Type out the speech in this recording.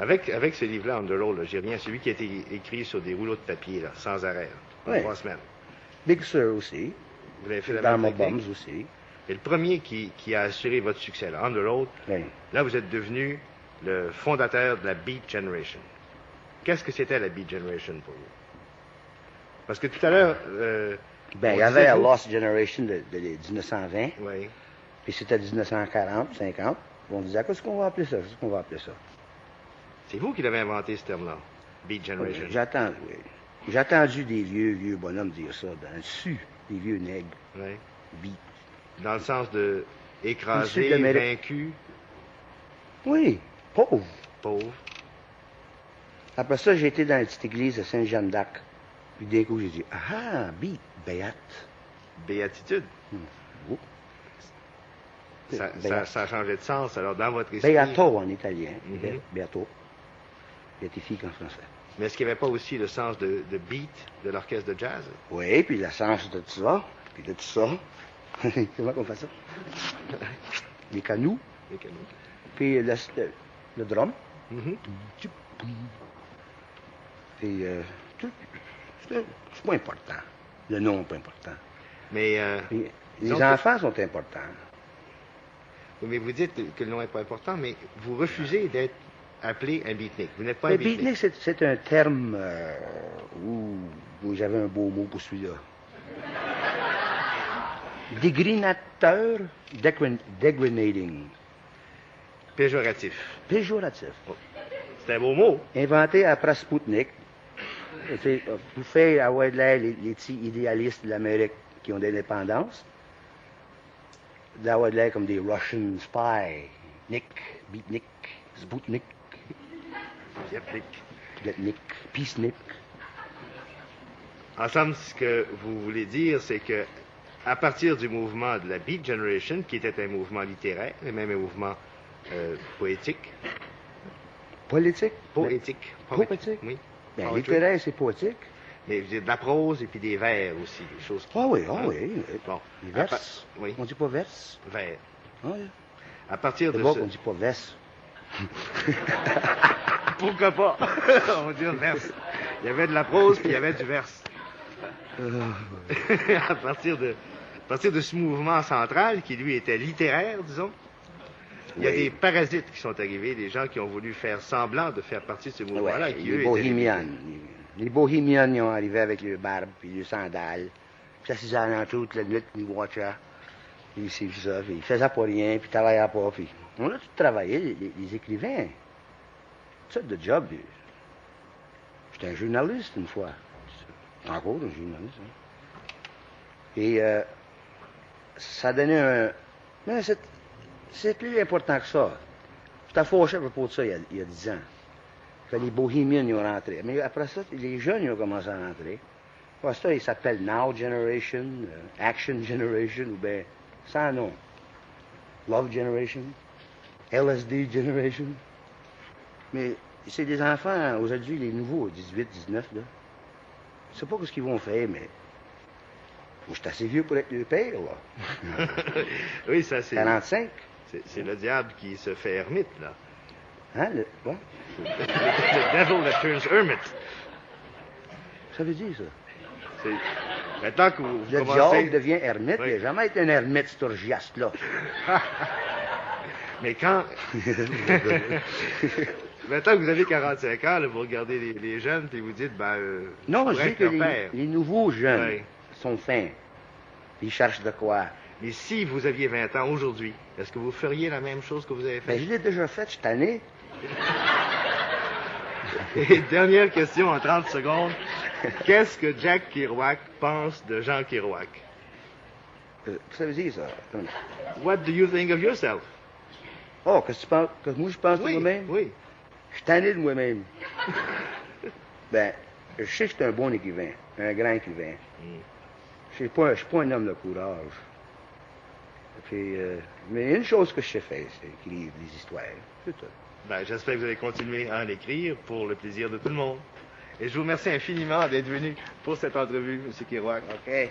Avec ce livre-là, On the Road, j'ai rien, celui qui a été écrit sur des rouleaux de papier, là, sans arrêt, là, en 3 semaines. Big Sur aussi. Vous l'avez fait la Dans même mon technique? Bombs aussi. Et le premier qui a assuré votre succès, là, On the Road, Oui. là, vous êtes devenu le fondateur de la Beat Generation. Qu'est-ce que c'était la Beat Generation pour vous? Parce que tout à l'heure... Ben, on il y avait disait, la vous- Lost Generation de 1920, Oui. puis c'était 1940, 50. On disait, qu'est-ce qu'on va appeler ça? Qu'est-ce qu'on va appeler ça? C'est vous qui l'avez inventé, ce terme-là. Beat Generation. J'ai entendu des vieux bonhommes dire ça dans le dessus, des vieux nègres. Oui. Beat. Dans le sens de Le écrasé, sud d'Amérique. vaincu, Oui, pauvre. pauvre. Après ça, j'ai été dans la petite église de Sainte-Jeanne d'Arc. Puis d'un coup, j'ai dit, beat, béate. Béatitude. Oh. Ça a changé de sens. Alors, dans votre esprit... Beato en italien. Mhm. Beato. Béatifique en français. Mais est-ce qu'il n'y avait pas aussi le sens de beat de l'orchestre de jazz? Oui, puis la sens de tout ça, puis de tout ça. Comment qu'on fait ça? Les canous, Les canons. puis le drum. Mhm. Puis c'est pas important. Le nom n'est pas important. Mais, Puis, les donc- enfants sont importants. oui, mais vous dites que le nom n'est pas important, mais vous refusez d'être appelé un beatnik. Vous n'êtes pas un Le beatnik. beatnik, c'est un terme où j'avais un beau mot pour celui-là. Dégrinateur, degrading, Péjoratif. péjoratif. C'est un beau mot. Inventé après Spoutnik. Pour faire avoir de l'air les petits idéalistes de l'Amérique qui ont de l'indépendance, d'avoir de l'air comme des Russian spies. Nick, Beatnik, Spoutnik, Yepnik. Getnik, Peacenik. En somme, ce que vous voulez dire, c'est que à partir du mouvement de la Beat Generation, qui était un mouvement littéraire, et même un mouvement poétique, Politique. poétique, Poétique? oui, Ben, poetry. littéraire, c'est poétique. Mais vous dites de la prose et puis des vers aussi, des choses qui... Ah oui, ah Hein? oui. Bon, Les à verses. oui, On dit pas verse. vers. Ah oui. À partir de D'abord, ce... on dit pas verse. Pourquoi pas? On va dire verse. Il y avait de la prose puis il y avait du verse. à partir de ce mouvement central qui, lui, était littéraire, disons, il y a Oui. des parasites qui sont arrivés, des gens qui ont voulu faire semblant de faire partie de ce mouvement-là. Ouais, qui, les eux, bohémiennes. Les bohémiennes, ils ont arrivé avec leurs barbes puis leurs sandales. Puis ça s'est alentour toute la nuit, puis ils watchaient. Puis c'est ça, puis ils faisaient pas rien, puis ils travaillaient pas. Puis on a tout travaillé, les écrivains. Toutes sortes de jobs. J'étais un journaliste une fois. Encore un journaliste. Hein. Et ça donnait un... Mais c'est plus important que ça. J'étais fâché à propos de ça il y a 10 ans. Que les bohémiens ils ont rentré. Mais après ça, les jeunes ils ont commencé à rentrer. Après ça, ils s'appellent Now Generation, Action Generation, ou bien sans nom. Love Generation, LSD Generation. Mais c'est des enfants, aujourd'hui, les nouveaux, 18, 19, là. Je sais pas ce qu'ils vont faire, mais... Je suis assez vieux pour être le père, là. Oui, ça, c'est... 45. C'est le diable qui se fait ermite, là. Hein, quoi? The devil that turns hermit. Ça veut dire, ça? C'est... Maintenant que vous Le commencez... diable devient ermite. Oui. Il n'a jamais été un ermite, cet orgiaste-là. Mais quand... Maintenant que vous avez 45 ans, là, vous regardez les jeunes et vous dites, Non, je je pourrais dis être que leur père. les nouveaux jeunes Oui. sont fins. Ils cherchent de quoi. Mais si vous aviez 20 ans aujourd'hui, est-ce que vous feriez la même chose que vous avez Ben, fait? je l'ai déjà fait cette année. Et dernière question en 30 secondes. Qu'est-ce que Jack Kerouac pense de Jean Kerouac? Ça veut dire, ça. What do you think of yourself? Oh, qu'est-ce que tu penses? Que moi, je pense de Oui, moi-même? oui. Je suis tanné de moi-même. Ben, je sais que je suis un bon écrivain, un grand écrivain. Je suis pas un homme de courage. Puis, mais une chose que je sais faire, c'est écrire des histoires. C'est tout. J'espère que vous allez continuer à en écrire pour le plaisir de tout le monde. Et je vous remercie infiniment d'être venu pour cette entrevue, M. Kerouac. OK.